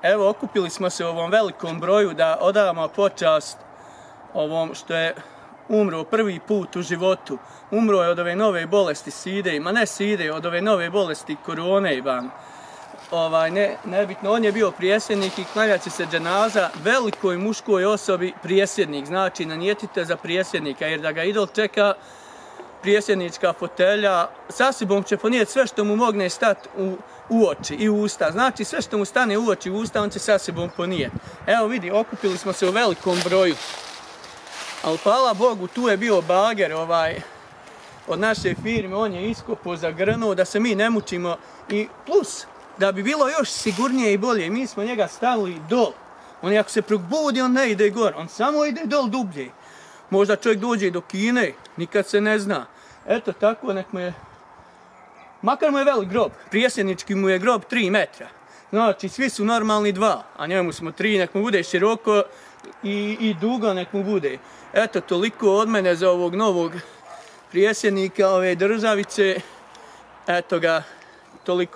Evo, okupili smo se u ovom velikom broju da odamo počast ovom što je umro prvi put u životu. Umro je od ove nove bolesti side, ma ne side, od ove nove bolesti korone, nebitno, on je bio prijesjednik i klanja će se dženaza velikoj muškoj osobi prijesjednik, znači nanijetite za prijesjednika, jer da ga idol čeka prijesjednička fotelja, sa sobom će ponijeti sve što mu mogne stati u oči i u usta, znači sve što mu stane u oči i u usta, on će sa sobom ponijeti. Evo vidi, okupili smo se u velikom broju, ali hvala Bogu, tu je bio bager od naše firme, on je iskopao, zagrnuo, da se mi ne mučimo i plus, da bi bilo još sigurnije i bolje, mi smo njega stavili dol. On ako se probudi, on ne ide gor, on samo ide dol dublje. Možda čovjek dođe do Kine, nikad se ne zna. Eto tako, nek mu je, makar mu je velik grob, prijesjednički mu je grob 3 metra. Znači, svi su normalni 2, a njemu smo 3, nek mu bude široko i dugo nek mu bude. Eto, toliko od mene za ovog novog prijesjednika ove državice. Eto ga, toliko.